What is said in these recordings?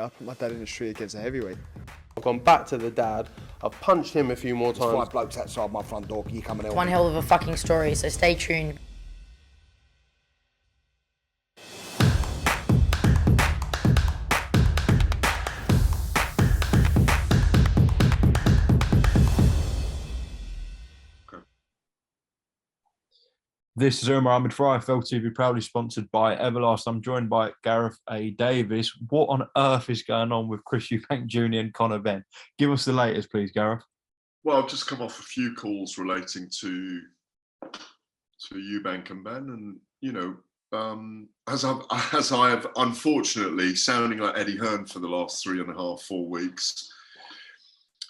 I put my dad in the street against a heavyweight. I've gone back to the dad. I've punched him a few more There's times. 5 blokes outside my front door. Can you come and help One me? hell of a fucking story, so stay tuned. This is Umar Ahmed for IFL TV, proudly sponsored by Everlast. I'm joined by Gareth A. Davies. What on earth is going on with Chris Eubank Jr. and Conor Benn? Give us the latest, please, Gareth. Well, I've just come off a few calls relating to Eubank and Benn, and you know, as I have unfortunately sounding like Eddie Hearn for the last 3.5, 4 weeks.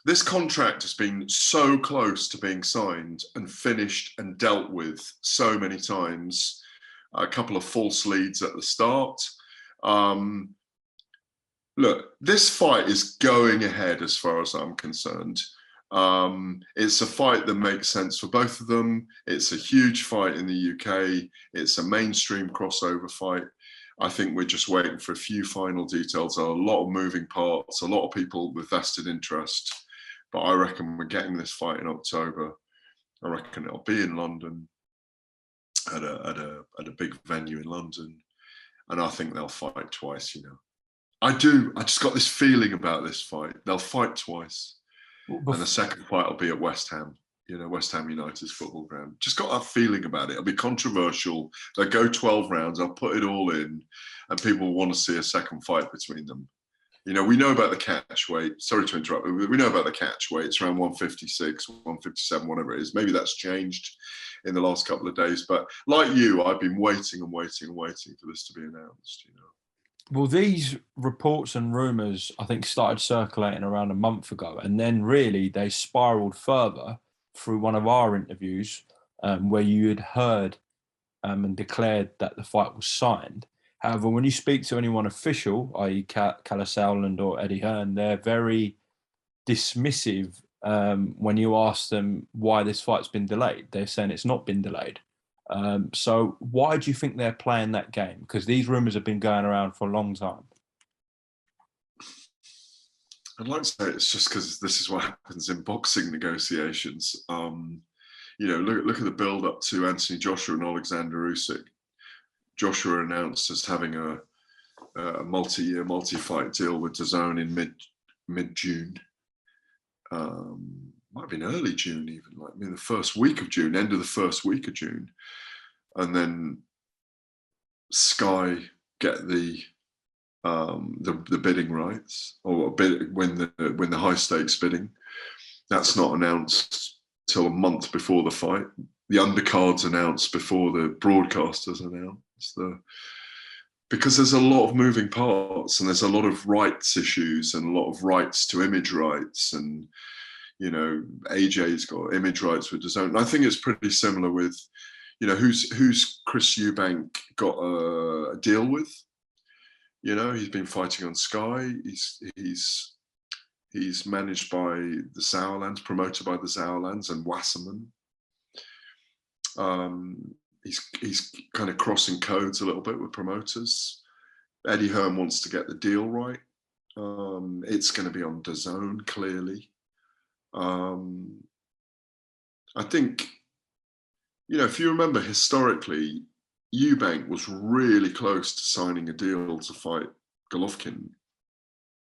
This contract has been so close to being signed and finished and dealt with so many times. A couple of false leads at the start. Look, this fight is going ahead as far as I'm concerned. It's a fight that makes sense for both of them. It's a huge fight in the UK. It's a mainstream crossover fight. I think we're just waiting for a few final details. There are a lot of moving parts, a lot of people with vested interest. But I reckon we're getting this fight in October. I reckon it'll be in London at a big venue in London, and I think they'll fight twice. You know, I do. I just got this feeling about this fight. They'll fight twice, and the second fight will be at West Ham. You know, West Ham United's football ground. Just got that feeling about it. It'll be controversial. They'll go 12 rounds. I'll put it all in, and people want to see a second fight between them. You know, we know about the catch weight. Sorry to interrupt, but we know about the catch weight. It's around 156, 157, whatever it is. Maybe that's changed in the last couple of days. But like you, I've been waiting and waiting and waiting for this to be announced, you know. Well, these reports and rumours, I think, started circulating around a month ago. And then really they spiralled further through one of our interviews where you had heard and declared that the fight was signed. However, when you speak to anyone official, i.e. Kalle Sauerland or Eddie Hearn, they're very dismissive when you ask them why this fight's been delayed. They're saying it's not been delayed. So why do you think they're playing that game? Because these rumours have been going around for a long time. I'd like to say it's just because this is what happens in boxing negotiations. You know, look at the build-up to Anthony Joshua and Alexander Usyk. Joshua announced as having a multi-year, multi-fight deal with DAZN in mid-June. Might have been early June even, like the first week of June, end of the first week of June. And then Sky get the bidding rights, or when the high stakes bidding. That's not announced till a month before the fight. The undercard's announced before the broadcasters announce. Because there's a lot of moving parts and there's a lot of rights issues and a lot of rights to image rights, and you know, AJ's got image rights with DAZN. And I think it's pretty similar with, you know, who's Chris Eubank got a deal with. You know, he's been fighting on Sky. He's managed by the Sauerlands, promoted by the Sauerlands and Wasserman. He's kind of crossing codes a little bit with promoters. Eddie Hearn wants to get the deal right. It's going to be on DAZN, clearly. I think, you know, if you remember historically, Eubank was really close to signing a deal to fight Golovkin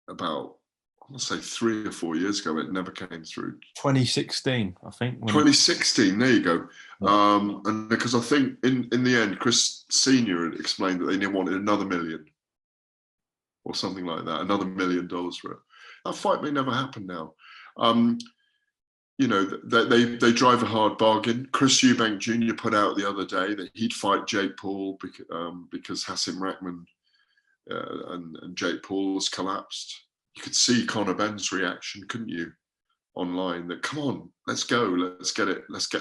about, I want to say 3 or 4 years ago. It never came through. 2016, I think. 2016, there you go. And because I think in the end, Chris Senior had explained that they wanted another $1 million or something like that, another $1 million for it. That fight may never happen now. You know, they drive a hard bargain. Chris Eubank Jr. put out the other day that he'd fight Jake Paul because Hasim Rahman and Jake Paul has collapsed. You could see Conor Benn's reaction, couldn't you, online? That, come on, let's go, let's get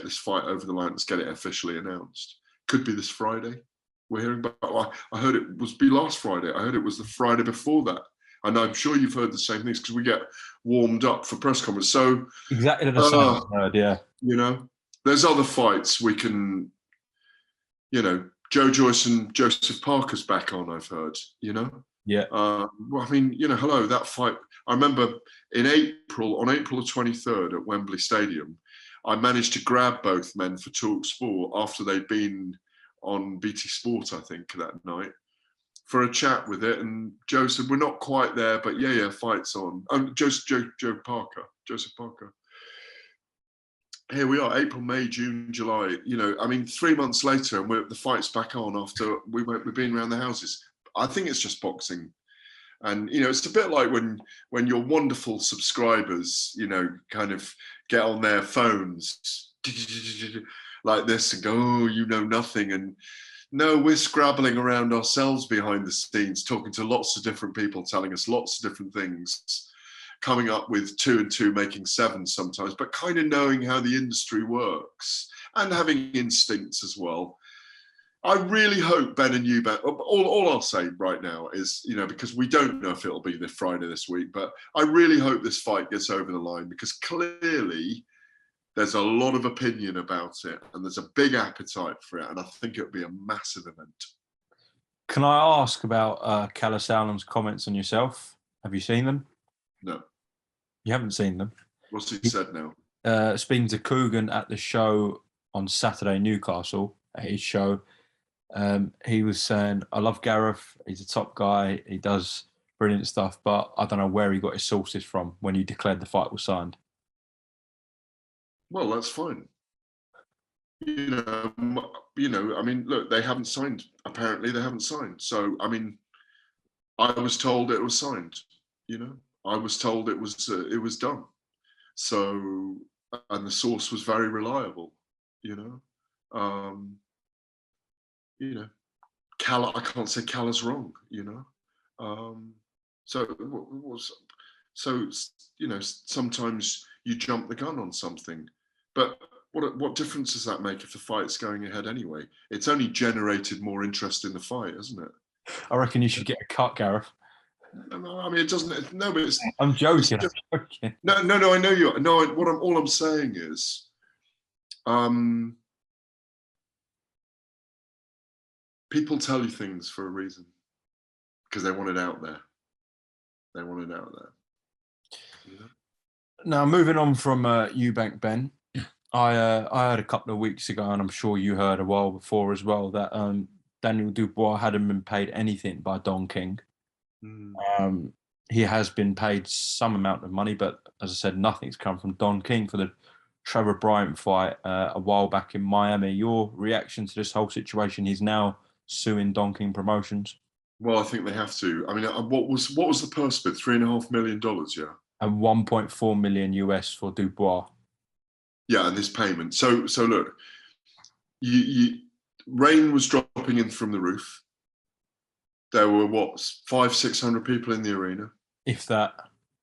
this fight over the line, let's get it officially announced. Could be this Friday. We're hearing about. I heard it was last Friday. I heard it was the Friday before that, and I'm sure you've heard the same things because we get warmed up for press conference. So exactly the same. I heard, yeah. You know, there's other fights we can. You know, Joyce and Joseph Parker's back on. I've heard. You know. Yeah. Well, I mean, hello, that fight. I remember on April the 23rd at Wembley Stadium, I managed to grab both men for Talk Sport after they'd been on BT Sport, I think, that night, for a chat with it. And Joe said, "We're not quite there, but yeah, fight's on." Joseph Parker. Here we are, April, May, June, July. 3 months later, and the fight's back on after we've been around the houses. I think it's just boxing. And, it's a bit like when your wonderful subscribers, kind of get on their phones like this and go, "Oh, you know nothing." And no, we're scrabbling around ourselves behind the scenes, talking to lots of different people, telling us lots of different things, coming up with 2 and 2 making 7 sometimes, but kind of knowing how the industry works and having instincts as well. I really hope Ben and Eubank, all I'll say right now is, because we don't know if it'll be this Friday this week, but I really hope this fight gets over the line, because clearly there's a lot of opinion about it and there's a big appetite for it. And I think it'll be a massive event. Can I ask about Kalle Sauerland's comments on yourself? Have you seen them? No. You haven't seen them? What's he said now? Speaking to Coogan at the show on Saturday, Newcastle, at his show, he was saying, "I love Gareth. He's a top guy. He does brilliant stuff, but I don't know where he got his sources from when he declared the fight was signed." Well, that's fine. I mean, look, they haven't signed. Apparently, they haven't signed. So, I mean, I was told it was signed. I was told it was done. So, and the source was very reliable. Kalle, I can't say Kalle's wrong. Sometimes you jump the gun on something, but what difference does that make if the fight's going ahead anyway? It's only generated more interest in the fight, isn't it? I reckon you should get a cut, Gareth. No, I mean, it doesn't. No, but it's. I'm joking. No. I know you. No, all I'm saying is, people tell you things for a reason, because they want it out there. Now, moving on from Eubank-Benn, I heard a couple of weeks ago, and I'm sure you heard a while before as well, that Daniel Dubois hadn't been paid anything by Don King. He has been paid some amount of money, but as I said, nothing's come from Don King for the Trevor Bryant fight a while back in Miami. Your reaction to this whole situation? He's now suing Don King Promotions. Well, I think they have to. I mean, what was the purse bid? $3.5 million, yeah. And 1.4 million US for Dubois. Yeah, and this payment. So look, rain was dropping in from the roof. There were 500-600 people in the arena, if that.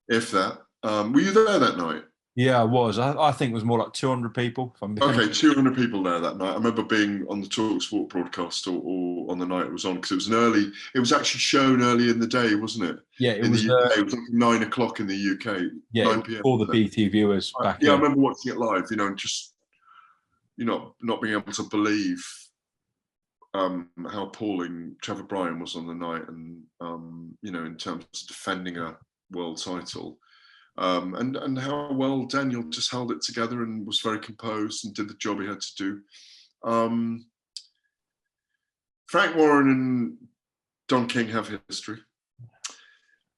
Were you there that night? Yeah, I was. I think it was more like 200 people. Okay, 200 people there that night. I remember being on the Talk Sport broadcast or on the night it was on, because it was it was actually shown early in the day, wasn't it? Yeah, it was like 9 o'clock in the UK. Yeah, 9 p.m. all the BT viewers back. Yeah, I remember watching it live, and just not being able to believe how appalling Trevor Bryant was on the night, and in terms of defending a world title. And how well Daniel just held it together and was very composed and did the job he had to do. Frank Warren and Don King have history.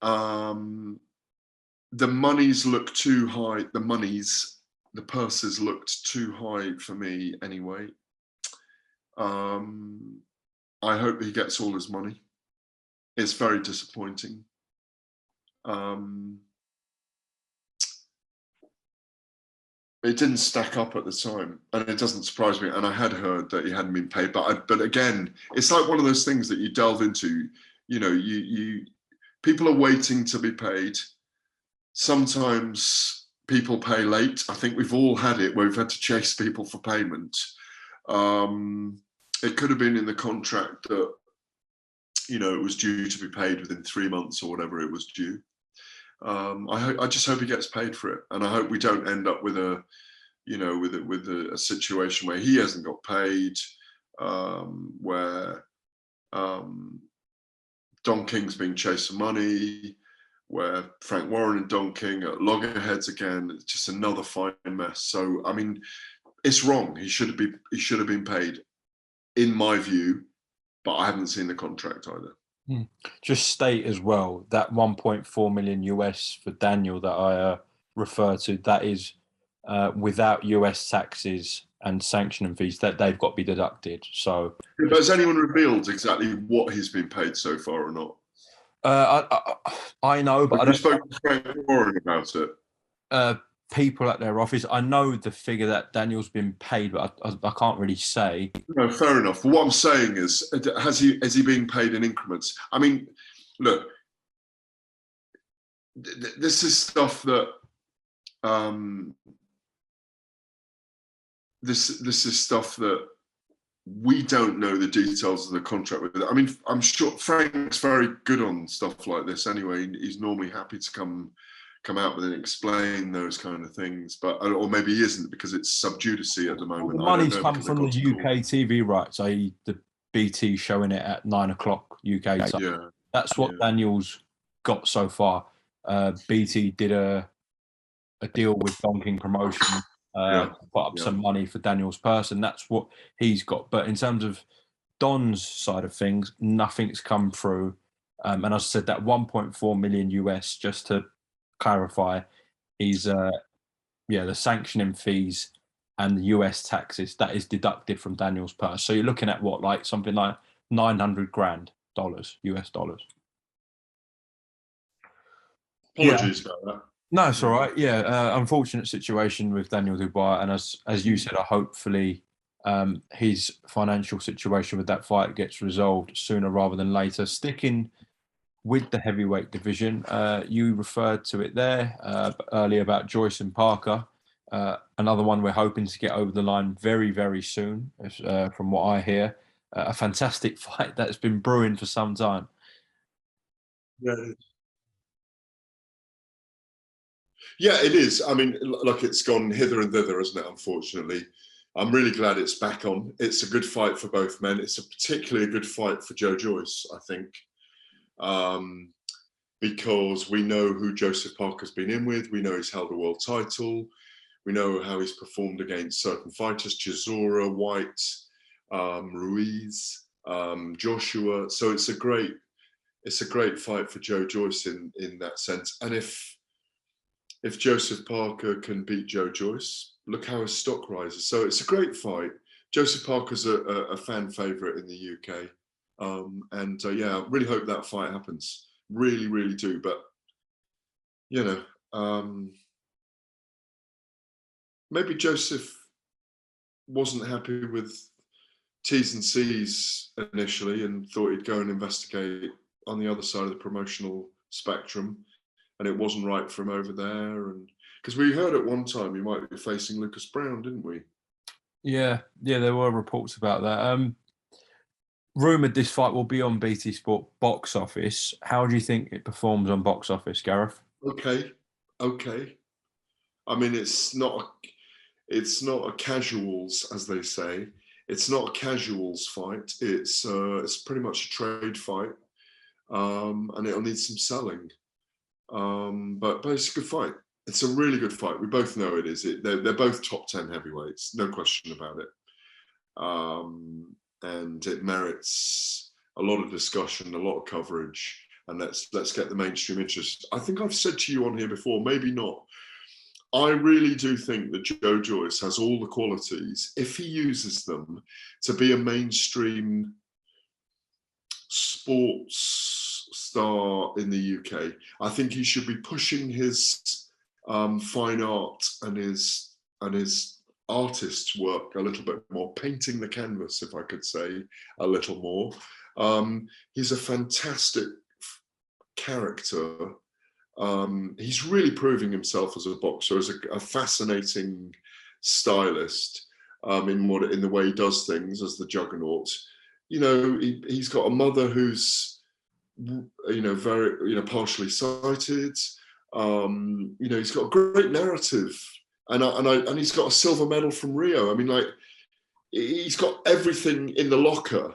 The monies look too high. The purses looked too high for me anyway. I hope he gets all his money. It's very disappointing. It didn't stack up at the time, and it doesn't surprise me. And I had heard that he hadn't been paid, but again, it's like one of those things that you delve into. People are waiting to be paid. Sometimes people pay late. I think we've all had it where we've had to chase people for payment. It could have been in the contract that it was due to be paid within 3 months or whatever it was due. I just hope he gets paid for it, and I hope we don't end up with a situation where he hasn't got paid, where Don King's being chased for money, where Frank Warren and Don King are loggerheads again. It's just another fine mess. So I mean, it's wrong. He should have been paid, in my view, but I haven't seen the contract either. Just state as well that 1.4 million US for Daniel that I refer to, that is without US taxes and sanctioning fees, that they've got to be deducted. So, but has anyone revealed exactly what he's been paid so far or not? I know, but I don't. Spoke to Frank Warren about it. People at their office. I know the figure that Daniel's been paid, but I can't really say. No, fair enough. What I'm saying is, has he been paid in increments? I mean, look, this is stuff that this is stuff that we don't know the details of the contract with. I mean, I'm sure Frank's very good on stuff like this anyway. He's normally happy to come out with and explain those kind of things, but or maybe he isn't because it's sub judice at the moment. Well, the money's come from the UK TV rights, i.e. the BT showing it at 9 o'clock UK time. Yeah, that's what Daniel's got so far. BT did a deal with Don King Promotion, put up some money for Daniel's person. That's what he's got. But in terms of Don's side of things, nothing's come through. And as I said, that 1.4 million US, just to clarify, is the sanctioning fees and the US taxes that is deducted from Daniel's purse. So you're looking at what, like something like $900,000 US dollars. Apologies about that. No, it's all right. Yeah, unfortunate situation with Daniel Dubois, and as you said, hopefully his financial situation with that fight gets resolved sooner rather than later. Sticking with the heavyweight division, you referred to it there earlier about Joyce and Parker. Another one we're hoping to get over the line very, very soon, from what I hear. A fantastic fight that's been brewing for some time. Yeah, it is. I mean, look, it's gone hither and thither, isn't it? Unfortunately, I'm really glad it's back on. It's a good fight for both men. It's a particularly good fight for Joe Joyce, I think, because we know who Joseph Parker's been in with. We know he's held a world title. We know how he's performed against certain fighters: Chisora, White, Ruiz, Joshua. So it's a great fight for Joe Joyce in that sense. And if Joseph Parker can beat Joe Joyce, look how his stock rises. So it's a great fight. Joseph Parker's a fan favourite in the UK. I really hope that fight happens. Really, really do. But, maybe Joseph wasn't happy with T's and C's initially and thought he'd go and investigate on the other side of the promotional spectrum. And it wasn't right for him over there, and because we heard at one time he might be facing Lucas Brown, didn't we? Yeah, there were reports about that. Rumoured this fight will be on BT Sport box office. How do you think it performs on box office, Gareth? Okay. I mean, it's not a casuals, as they say. It's not a casuals fight. It's pretty much a trade fight, and it'll need some selling. But it's a good fight. It's a really good fight. We both know it is. They're both top 10 heavyweights, no question about it. And it merits a lot of discussion, a lot of coverage, and let's get the mainstream interest. I think I've said to you on here before, maybe not. I really do think that Joe Joyce has all the qualities, if he uses them, to be a mainstream sports star in the UK. I think he should be pushing his fine art and his artist's work a little bit more, painting the canvas, if I could say, a little more. He's a fantastic character. He's really proving himself as a boxer, as a fascinating stylist in the way he does things as the juggernaut. He's got a mother who's very partially sighted. He's got a great narrative, and he's got a silver medal from Rio. I mean, he's got everything in the locker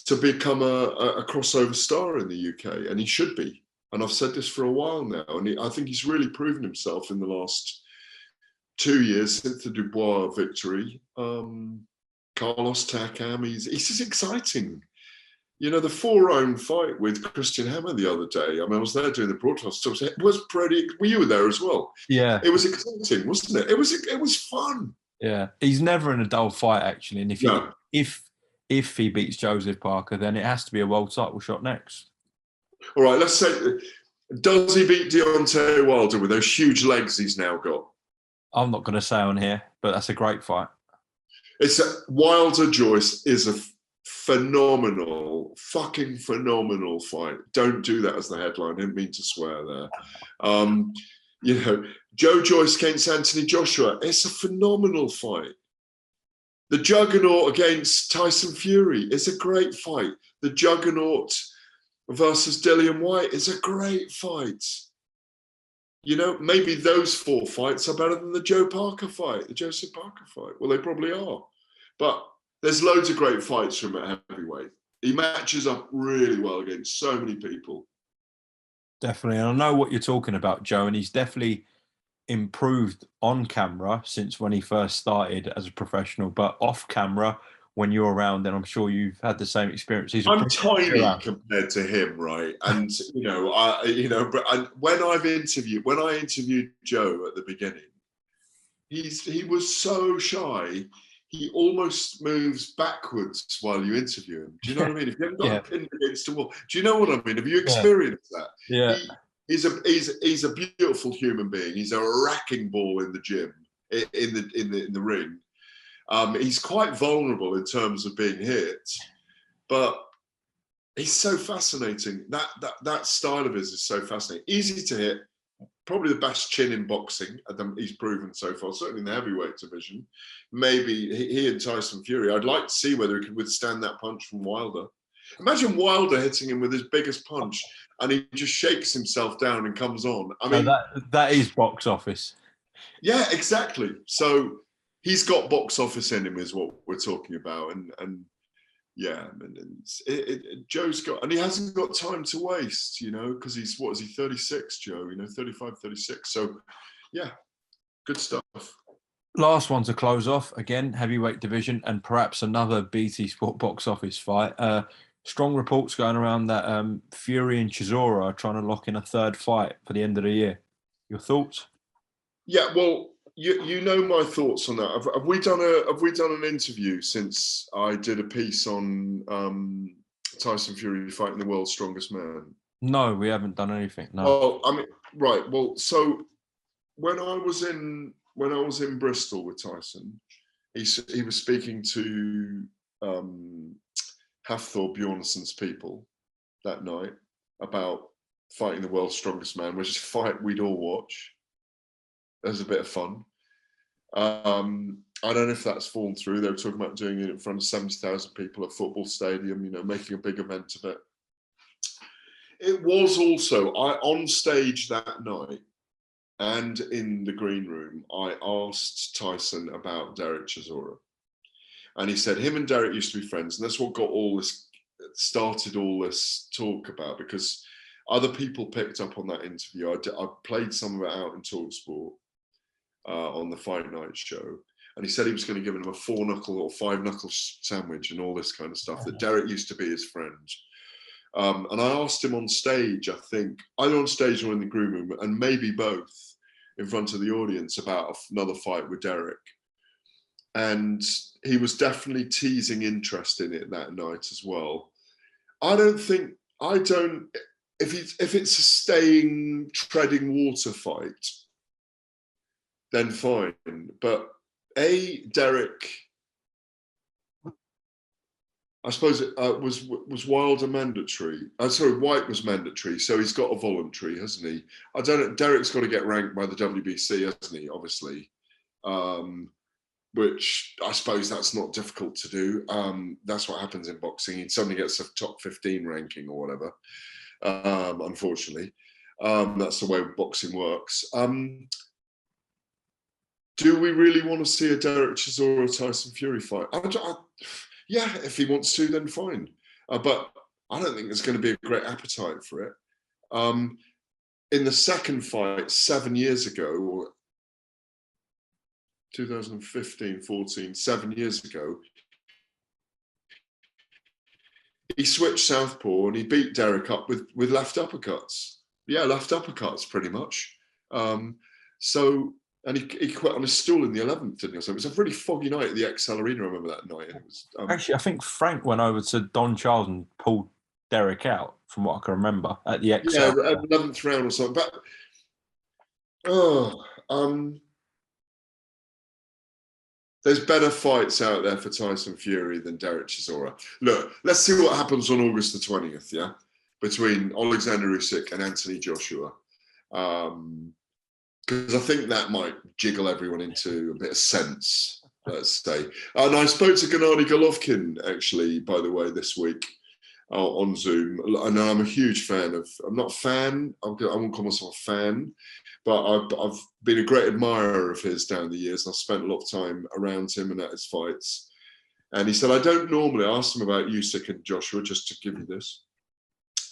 to become a crossover star in the UK, and he should be. And I've said this for a while now, and I think he's really proven himself in the last 2 years since the Dubois victory. Carlos Takam, he's just exciting. You know, the 4-round fight with Christian Hammer the other day, I mean, I was there doing the broadcast, so it was pretty, were you there as well? Yeah. It was exciting, wasn't it? It was fun. Yeah. He's never in a dull fight, actually. And if he beats Joseph Parker, then it has to be a world title shot next. All right, let's say, does he beat Deontay Wilder with those huge legs he's now got? I'm not going to say on here, but that's a great fight. Wilder Joyce is a fucking phenomenal fight. Don't do that as the headline. I didn't mean to swear there. You know, Joe Joyce against Anthony Joshua. It's a phenomenal fight. The Juggernaut against Tyson Fury is a great fight. The Juggernaut versus Dillian White is a great fight. You know, maybe those 4 fights are better than the Joe Parker fight, the Joseph Parker fight. Well, they probably are. But there's loads of great fights from at heavyweight. He matches up really well against so many people. Definitely. And I know what you're talking about, Joe, and he's definitely improved on camera since when he first started as a professional, but off camera, when you're around, then I'm sure you've had the same experience. I'm tiny compared to him, right? And when I interviewed Joe at the beginning, he was so shy. He almost moves backwards while you interview him. Do you know what I mean? If you haven't got pinned against a wall, do you know what I mean? Have you experienced that? Yeah. He's a beautiful human being. He's a wrecking ball in the gym, in the ring. He's quite vulnerable in terms of being hit, but he's so fascinating. That style of his is so fascinating. Easy to hit, probably the best chin in boxing. He's proven so far, certainly in the heavyweight division. Maybe he and Tyson Fury. I'd like to see whether he can withstand that punch from Wilder. Imagine Wilder hitting him with his biggest punch, and he just shakes himself down and comes on. I mean, that is box office. Yeah, exactly. So he's got box office in him, is what we're talking about, and yeah, Joe's got, and he hasn't got time to waste, you know, because he's 36, Joe, 35, 36. So yeah, good stuff. Last one to close off, again, heavyweight division, and perhaps another BT Sport box office fight. Strong reports going around that Fury and Chisora are trying to lock in a 3rd fight for the end of the year. Your thoughts? Yeah, well, you know my thoughts on that. Have we done an interview since I did a piece on Tyson Fury fighting the world's strongest man? No, we haven't done anything. No. Well, I mean, right. Well, so when I was in Bristol with Tyson, he was speaking to Hafthor Bjornsson's people that night about fighting the world's strongest man, which is a fight we'd all watch. It was a bit of fun. I don't know if that's fallen through. They were talking about doing it in front of 70,000 people at football stadium, making a big event of it. It was also, on stage that night and in the green room, I asked Tyson about Dereck Chisora. And he said him and Dereck used to be friends. And that's what started all this talk about, because other people picked up on that interview. I played some of it out in TalkSport on the Fight Night show. And he said he was going to give him a 4-knuckle or 5-knuckle sandwich and all this kind of stuff, that Dereck used to be his friend. And I asked him on stage, I think, either on stage or in the green room, and maybe both, in front of the audience, about another fight with Dereck. And he was definitely teasing interest in it that night as well. If it's a staying, treading water fight, then fine. But Dereck, I suppose it was Wilder mandatory. White was mandatory, so he's got a voluntary, hasn't he? I don't know. Derek's got to get ranked by the WBC, hasn't he? Obviously, which I suppose that's not difficult to do. That's what happens in boxing. He suddenly gets a top 15 ranking or whatever. Unfortunately, that's the way boxing works. Do we really want to see a Dereck Chisora Tyson Fury fight? Yeah, if he wants to, then fine. but I don't think there's going to be a great appetite for it. In the second fight 7 years ago, or 2015, 14, 7 years ago, he switched southpaw and he beat Dereck up with left uppercuts. Yeah, left uppercuts pretty much. And he quit on a stool in the 11th, didn't he? So it was a really foggy night at the XL Arena. I remember that night. And it was, Actually, I think Frank went over to Don Charles and pulled Dereck out, from what I can remember, at the XL. Yeah, 11th round or something. But there's better fights out there for Tyson Fury than Dereck Chisora. Look, let's see what happens on August the 20th, yeah? Between Alexander Usyk and Anthony Joshua. Because I think that might jiggle everyone into a bit of sense, let's say. And I spoke to Gennady Golovkin, actually, by the way, this week on Zoom. And I'm a huge fan of, I'm not a fan, I won't call myself a fan, but I've been a great admirer of his down the years. I've spent a lot of time around him and at his fights. And he said, I asked him about Usyk and Joshua, just to give you this.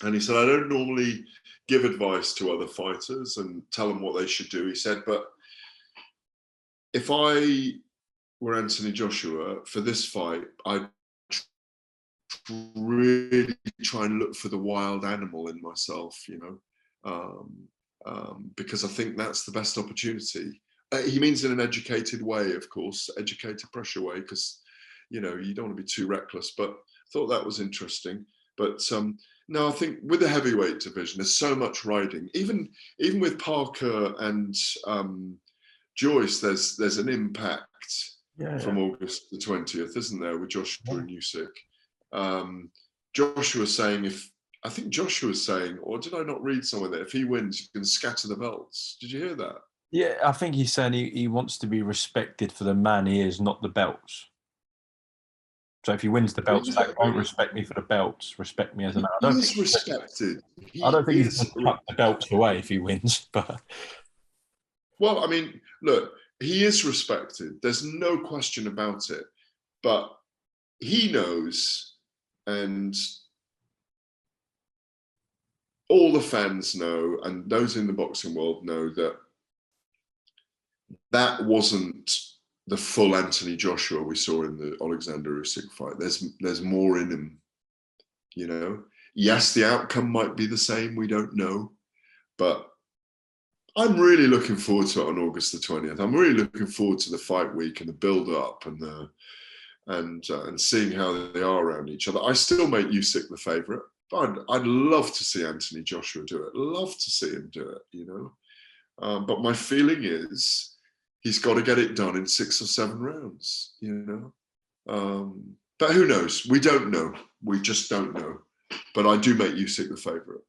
And he said, I don't normally give advice to other fighters and tell them what they should do. He said, but if I were Anthony Joshua for this fight, I'd really try and look for the wild animal in myself, because I think that's the best opportunity. He means in an educated way, of course, educated pressure way, because, you don't want to be too reckless, but I thought that was interesting. But no, I think with the heavyweight division, there's so much riding. Even with Parker and Joyce, there's an impact from August the 20th, isn't there, with Joshua and Usyk? Joshua's saying, or did I not read somewhere that if he wins, he can scatter the belts? Did you hear that? Yeah, I think he's saying he wants to be respected for the man he is, not the belts. So if he wins the belts, don't respect me for the belts. Respect me as a man. I don't think he's going to cut the belts away if he wins. But well, I mean, look, he is respected. There's no question about it. But he knows, and all the fans know, and those in the boxing world know that wasn't the full Anthony Joshua we saw in the Alexander Usyk fight. There's more in him, Yes, the outcome might be the same. We don't know, but I'm really looking forward to it on August the 20th. I'm really looking forward to the fight week and the build up and seeing how they are around each other. I still make Usyk the favourite, but I'd love to see Anthony Joshua do it. Love to see him do it, But my feeling is he's got to get it done in 6 or 7 rounds, But who knows? We don't know. We just don't know. But I do make Usyk the favourite.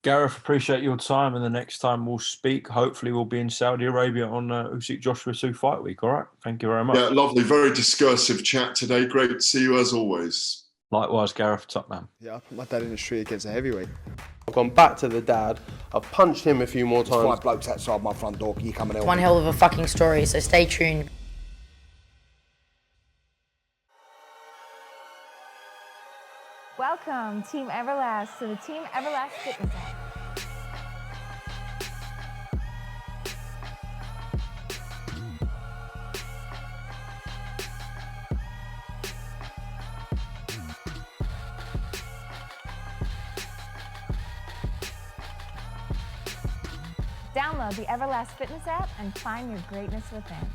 Gareth, appreciate your time, and the next time we'll speak, hopefully we'll be in Saudi Arabia on Usyk Joshua Suing fight week. All right, thank you very much. Yeah, lovely, very discursive chat today. Great to see you as always. Likewise, Gareth, top man. Yeah, I put my dad in the street against a heavyweight. I've gone back to the dad. I've punched him a few more There's times. 5 blokes outside my front door. You coming in? One hell of a fucking story, so stay tuned. Welcome, Team Everlast, to the Team Everlast Fitness app. Download the Everlast Fitness app and find your greatness within.